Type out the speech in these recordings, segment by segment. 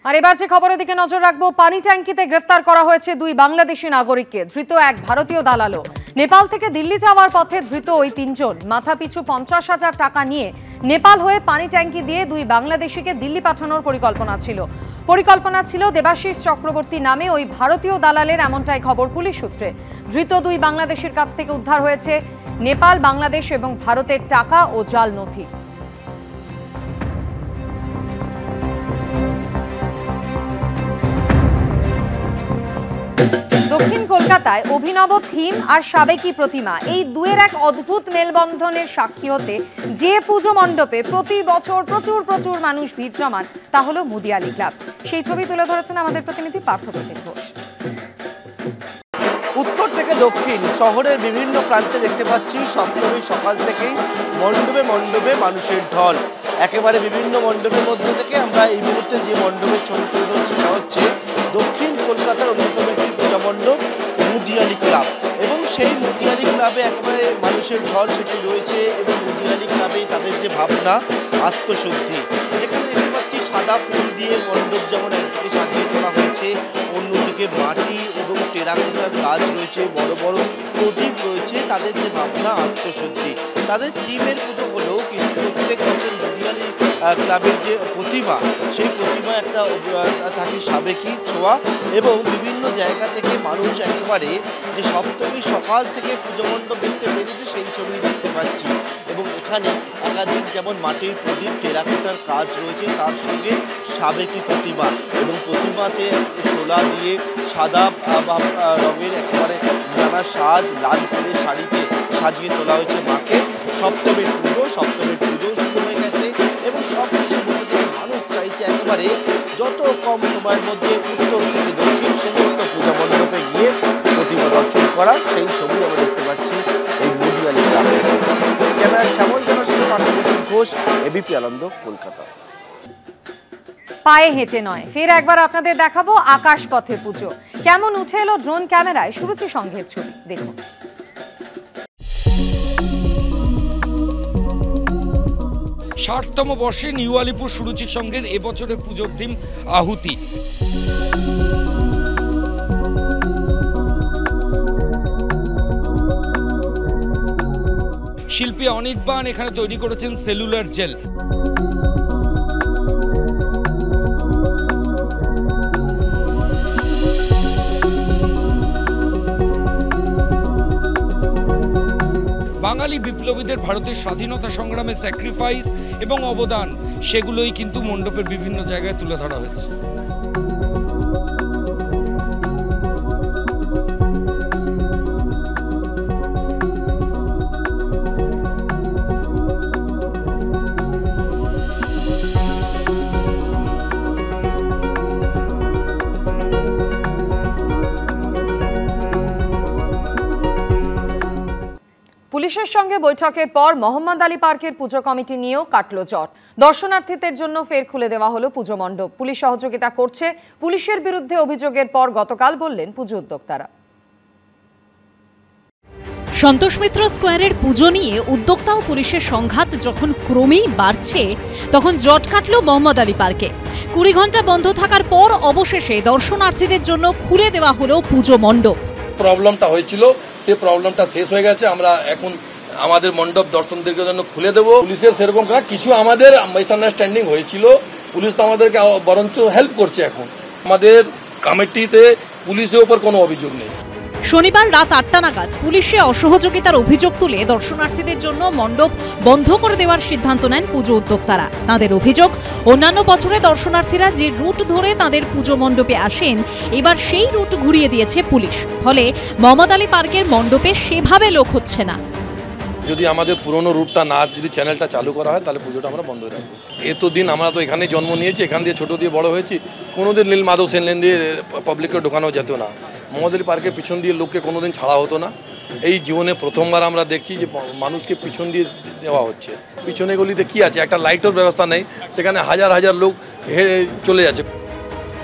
আর এবার যে খবরের দিকে নজর রাখবো, পানি ট্যাঙ্কিতে গ্রেফতার করা হয়েছে দুই বাংলাদেশি নাগরিককে। ধৃত এক ভারতীয় দালালও। নেপাল থেকে দিল্লি যাওয়ার পথে ধৃত ওই তিনজন মাথাপিছু 50,000 টাকা নিয়ে নেপাল হয়ে পানি ট্যাঙ্কি দিয়ে দুই বাংলাদেশিকে দিল্লি পাঠানোর পরিকল্পনা ছিল দেবাশিস চক্রবর্তী নামে ওই ভারতীয় দালালের, এমনটাই খবর পুলিশ সূত্রে। ধৃত দুই বাংলাদেশির কাছ থেকে উদ্ধার হয়েছে নেপাল, বাংলাদেশ এবং ভারতের টাকা ও জাল নথি। দক্ষিণ কলকাতায় অভিনব থিম আর সাবেকি প্রতিমা, এই দুয়ের এক অদ্ভুত মেলবন্ধনের সাক্ষী হতে যে পুজো মণ্ডপে প্রতি বছর প্রচুর মানুষ ভিড় জমান তা হলো মুদিয়ালি ক্লাব। সেই ছবি তুলে ধরেছেন আমাদের প্রতিনিধি পার্থপ্রতিম ঘোষ। উত্তর থেকে দক্ষিণ শহরের বিভিন্ন প্রান্তে দেখতে পাচ্ছি সপ্তমীর সকাল থেকেই মণ্ডপে মানুষের ঢল। একেবারে বিভিন্ন মণ্ডপের মধ্যে থেকে আমরা এই মুহূর্তে যে মণ্ডপের ছবি তুলে ধরছি তা হচ্ছে দক্ষিণ কলকাতার অন্যতম একটি পূজা মণ্ডপ মুদিয়ালি ক্লাব। এবং সেই মুদিয়ালি ক্লাবে একেবারে মানুষের ঢল সেটি রয়েছে। এবং মুদিয়ালি ক্লাবে তাদের যে ভাবনা, আত্মশুদ্ধি, যেখানে দেখতে পাচ্ছি সাদা ফুল দিয়ে মণ্ডপ যেমন একদিকে সাজিয়ে তোলা হয়েছে, অন্যদিকে মাটি এবং টেরাকোটার কাজ রয়েছে, বড় বড় প্রদীপ রয়েছে। তাদের যে ভাবনা, আত্মশুদ্ধি, তাদের থিমের পুজো হলেও কিন্তু প্রত্যেক বছর মুদিয়ালি ক্লাবের যে প্রতিমা, সেই প্রতিমা একটা থাকে সাবেকি ছোঁয়া। এবং বিভিন্ন জায়গা থেকে মানুষ একেবারে যে সপ্তমীর সকাল থেকে পুজো মণ্ডপ দেখতে পেরেছে সেই ছবি দেখতে পাচ্ছি। এবং এখানে একাধিক যেমন মাটির প্রদীপ, টেরাকোটার কাজ রয়েছে, তার সঙ্গে সাবেকি প্রতিমা। এবং প্রতিমাতে শোলা দিয়ে সাদা রঙের একেবারে নানা সাজ, লাল করে শাড়িতে সাজিয়ে তোলা হয়েছে মাকে। সপ্তমীর পুজো শুরু হয়ে গেছে এবং সব কিছুর মধ্যে থেকে মানুষ চাইছে একেবারে যত কম সময়ের মধ্যে উত্তর থেকে দক্ষিণ সমস্ত পূজা মণ্ডপে গিয়ে প্রতিমা দর্শন করা। সেই ছবি আমরা দেখতে পাচ্ছি এই মুদিয়ালি ক্লাবে। ক্যামেরার শ্যামল জনের সঙ্গে পার্থপ্রতিম ঘোষ, এবিপি আনন্দ, কলকাতা। পায়ে হেঁটে নয়, ফের একবার আপনাদের দেখাবো আকাশ পথে পুজো। কেমন উঠে এলো ড্রোন ক্যামেরায় সুরুচি সংঘের ছবি, দেখুন। 60তম বর্ষে নিউ আলিপুর সুরুচি সংঘের এবছরের পুজোর থিম আহুতি। শিল্পী অনির্বাণ এখানে তৈরি করেছেন সেলুলার জেল। বাঙালি বিপ্লবীদের ভারতের স্বাধীনতা সংগ্রামে স্যাক্রিফাইস এবং অবদান, সেগুলোই কিন্তু মণ্ডপের বিভিন্ন জায়গায় তুলে ধরা হয়েছে। পুলিশের সঙ্গে বৈঠকের পর মোহাম্মদ আলী পার্কের পুজো কমিটি নিয়েও কাটল জট। দর্শনার্থীদের জন্য ফের খুলে দেওয়া হলো পুজো মণ্ডপ। পুলিশ সহযোগিতা করছে। পুলিশের বিরুদ্ধে অভিযোগের পর গতকাল বললেন পুজো উদ্যোক্তারা। সন্তোষ মিত্র স্কোয়ারের পুজো নিয়ে উদ্যোক্তা ও পুলিশের সংঘাত যখন ক্রমেই বাড়ছে, তখন জট কাটল মোহাম্মদ আলী পার্কে। 20 ঘন্টা বন্ধ থাকার পর অবশেষে দর্শনার্থীদের জন্য খুলে দেওয়া হলো পুজো মণ্ডপ। প্রবলেমটা হয়েছিল, সেই প্রবলেমটা শেষ হয়ে গেছে। আমরা এখন আমাদের মণ্ডপ দর্শকদের জন্য খুলে দেব। পুলিশের সেরকম কিছু আমাদের মিসআন্ডারস্ট্যান্ডিং হয়েছিল, পুলিশ তো আমাদেরকে বরঞ্চ হেল্প করছে। এখন আমাদের কমিটিতে পুলিশের উপর কোনো অভিযোগ নেই। শনিবার রাত 8টা নাগাদ পুলিশে অসহযোগিতার অভিযোগ তুলে দর্শনার্থীদের জন্য মণ্ডপ বন্ধ করে দেওয়ার সিদ্ধান্ত নেন পুজো উদ্যোক্তারা। তাদের অভিযোগ, অন্যান্য বছরে দর্শনার্থীরা যে রুট ধরে তাদের পুজো মণ্ডপে আসেন, এবার সেই রুট ঘুরিয়ে দিয়েছে পুলিশ। ফলে মোহাম্মদ আলী পার্কের মণ্ডপে সেভাবে লোক হচ্ছে না। যদি আমাদের পুরনো রুটটা না, যদি চ্যানেলটা চালু করা হয়, তাহলে পুজোটা আমরা বন্ধ রাখবো। এতদিন আমরা তো এখানেই জন্ম নিয়েছি, এখান দিয়ে ছোট দিয়ে বড় হয়েছি। কোনোদিন নীল মাধব সেন লেন দিয়ে পাবলিককে ঢোকানো যেত না। মোহাম্মদ আলী পার্কের পিছন দিয়ে লোককে কোনোদিন ছাড়া হতো না। এই জীবনে প্রথমবার আমরা দেখছি যে মানুষকে পিছন দিয়ে দেওয়া হচ্ছে। পিছনে গলিতে কি আছে, একটা লাইটের ব্যবস্থা নেই, সেখানে হাজার হাজার লোক চলে যাচ্ছে।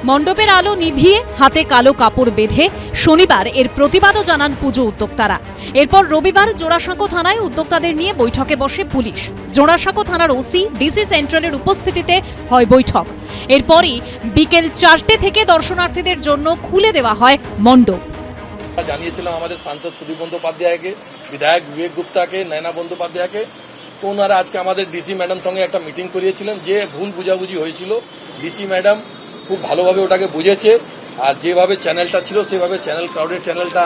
মণ্ডপের আলো নিভিয়ে হাতে কালো কাপড় বেঁধে শনিবার এর প্রতিবাদও জানান পুজো উদ্যোক্তারা। এরপর রবিবার জোড়াসাঁকো থানায় উদ্যোক্তাদের নিয়ে বৈঠকে বসে পুলিশ। জোড়াসাঁকো থানার ওসি ডিসি সেন্ট্রালের উপস্থিতিতে হয় বৈঠক। এরপরই বিকেল 4টে থেকে দর্শনার্থীদের জন্য খুলে দেওয়া হয় মণ্ডপ। জানিয়েছিলাম আমাদের সাংসদ সুদীপ বন্দ্যোপাধ্যায়কে, বিধায়ক বিবেক গুপ্তাকে, নয়না বন্দ্যোপাধ্যায়কে। তো ওনারা আজকে আমাদের ডিসি ম্যাডাম সঙ্গে একটা মিটিং করিয়েছিলেন। যে ভুল বুঝাবুঝি হয়েছিল ডিসি ম্যাডাম খুব ভালোভাবে ওটাকে বুঝেছে, আর যেভাবে চ্যানেলটা ছিল সেভাবে ক্রাউডের চ্যানেলটা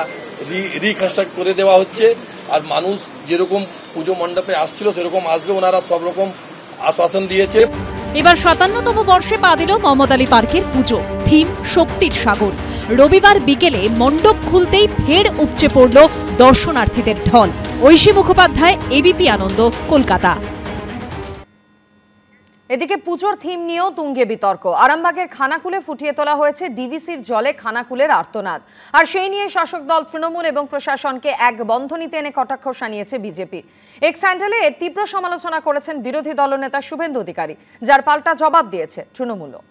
রিকনস্ট্রাক্ট করে দেওয়া হচ্ছে। আর মানুষ যেরকম পুজো মণ্ডপে আসছিল সেরকম আসবে, ওনারা সব রকম আশ্বাসন দিয়েছে। এবার 57তম বর্ষে পা দিল মহম্মদ আলী পার্কের পুজো। থিম শক্তির সাগর। রবিবার বিকেলে মণ্ডপ খুলতেই ফের উপচে পড়ল দর্শনার্থীদের ঢল। ঐশী মুখোপাধ্যায়, এবিপি আনন্দ, কলকাতা। এদিকে পুজোর থিম নিয়েও তুঙ্গে বিতর্ক। আরামবাগের খানাকুলে ফুটিয়ে তোলা হয়েছে ডিভিসির জলে খানাকুলের আর্তনাদ। আর সেই নিয়ে শাসক দল তৃণমূল এবং প্রশাসনকে এক বন্ধনীতে এনে কটাক্ষ শানিয়েছে বিজেপি। এক্স হ্যান্ডেলে এর তীব্র সমালোচনা করেছেন বিরোধী দলনেতা শুভেন্দু অধিকারী, যার পাল্টা জবাব দিয়েছে তৃণমূলও।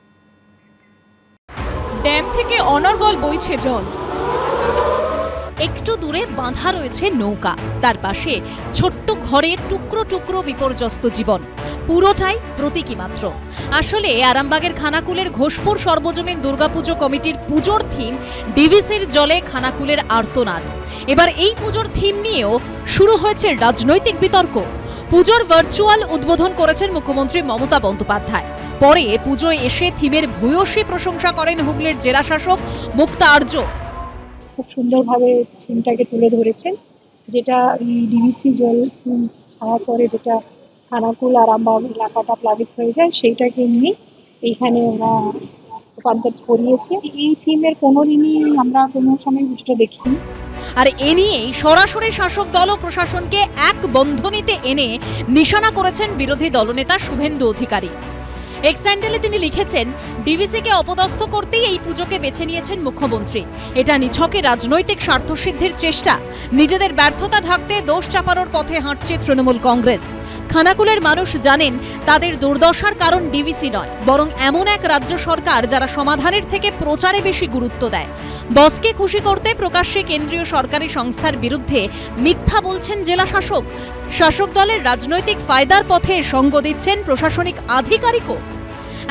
ড্যাম থেকে অনর্গল বইছে জল। একটু দূরে বাঁধা রয়েছে নৌকা, তার পাশে ছোট্ট ঘরে টুকরো টুকরো বিপর্যস্ত জীবন। পুরোটাই প্রতীকী মাত্র। আসলে আরামবাগের খানাকুলের ঘোষপুর সর্বজনীন দুর্গাপুজো কমিটির পুজোর থিম ডিভিসির জলে খানাকুলের আর্তনাদ। এবার এই পুজোর থিম নিয়েও শুরু হয়েছে রাজনৈতিক বিতর্ক। পুজোর ভার্চুয়াল উদ্বোধন করেছেন মুখ্যমন্ত্রী মমতা বন্দ্যোপাধ্যায়। পরে পুজোয় এসে থিমের ভূয়সী প্রশংসা করেন হুগলির জেলা শাসক মুক্তা আর্য। খুব সুন্দরভাবে থিমটাকে তুলে ধরেছেন, যেটা এই ডিভিসি জল ছাড়ার পরে যেটা খানাকুল আরামবাগ এলাকাটা প্লাবিত হয়ে যায় সেইটাকে নিয়ে এইখানে ওরা রূপান্তর করিয়েছে। এই থিমের কোনোদিনই আমরা কোনো সময় বিষয়টা দেখিনি। আর এ নিয়েই সরাসরি শাসক দল ও প্রশাসনকে এক বন্ধনীতে এনে নিশানা করেছেন বিরোধী দলনেতা শুভেন্দু অধিকারী। এক্স হ্যান্ডেলে তিনি লিখেছেন, ডিভিসিকে অপদস্থ করতেই এই পুজোকে বেছে নিয়েছেন মুখ্যমন্ত্রী। এটা নিছকে রাজনৈতিক স্বার্থসিদ্ধির চেষ্টা। নিজেদের ব্যর্থতা ঢাকতে দোষ চাপানোর পথে হাঁটছে তৃণমূল কংগ্রেস। খানাকুলের মানুষ জানেন তাদের দুর্দশার কারণ ডিভিসি নয়, বরং এমন এক রাজ্য সরকার যারা সমাধানের থেকে প্রচারে বেশি গুরুত্ব দেয়। বসকে খুশি করতে প্রকাশ্যে কেন্দ্রীয় সরকারি সংস্থার বিরুদ্ধে মিথ্যা বলছেন জেলা শাসক। শাসক দলের রাজনৈতিক ফায়দার পথে সঙ্গ দিচ্ছেন প্রশাসনিক আধিকারিকও।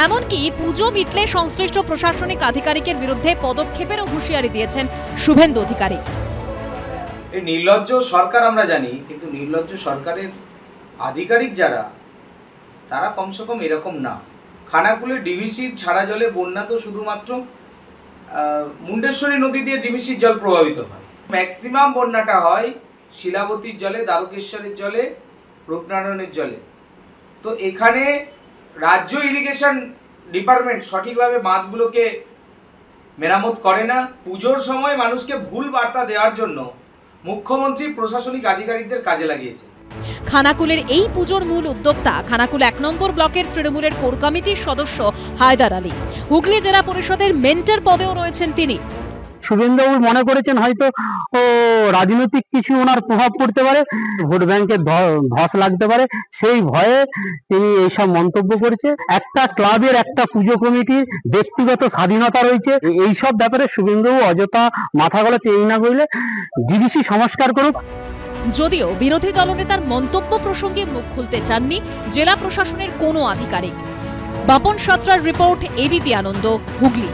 এমনকি পুজো মিটলে সংশ্লিষ্ট প্রশাসনিক আধিকারিকের বিরুদ্ধে পদক্ষেপেরও হুঁশিয়ারি দিয়েছেন শুভেন্দু অধিকারী। এই নির্লজ্জ সরকার আমরা জানি, কিন্তু নির্লজ্জ সরকারের আধিকারিক যারা, তারা কমসে কম এরকম না। খানাকুলে ডিভিসির ছাড়া জলে বন্যা তো শুধুমাত্র মুন্ডেশ্বরী নদী দিয়ে ডিভিসির জল প্রভাবিত হয়। ম্যাক্সিমাম বন্যাটা হয় শিলাবতীর জলে, দ্বারকেশ্বরের জলে, রূপনারায়ণের জলে। তো এখানে রাজ্য ইরিগেশন ডিপার্টমেন্ট সঠিকভাবে বাঁধগুলোকে মেরামত করে না। পুজোর সময় মানুষকে ভুল বার্তা দেওয়ার জন্য মুখ্যমন্ত্রী প্রশাসনিক আধিকারিকদের কাজে লাগিয়েছে। খানাকুলের এই পুজোর মূল উদ্যোক্তা খানাকুল 1 নম্বর ব্লকের তৃণমূলের কোর কমিটির সদস্য হায়দার আলী। হুগলি জেলা পরিষদের মেন্টর পদেও রয়েছেন তিনি। শুভেন্দুবাবু মনে করেছেন হয়তো রাজনৈতিক কিছু ওনার প্রভাব পড়তে পারে, ভোট ব্যাংকের ধস লাগতে পারে, সেই ভয়ে তিনি এইসব মন্তব্য করেছে। একটা ক্লাবের, একটা পুজো কমিটির ব্যক্তিগত স্বাধীনতা রয়েছে। এইসব ব্যাপারে শুভেন্দুবাবু অযথা মাথা গলাচ্ছে। এই না করলে ডিভিসি সংস্কার করুক। যদিও বিরোধী দলনেতার মন্তব্য প্রসঙ্গে মুখ খুলতে চাননি জেলা প্রশাসনের কোনো আধিকারিক। বাপন সাঁতরার রিপোর্ট, এবিপি আনন্দ, হুগলি।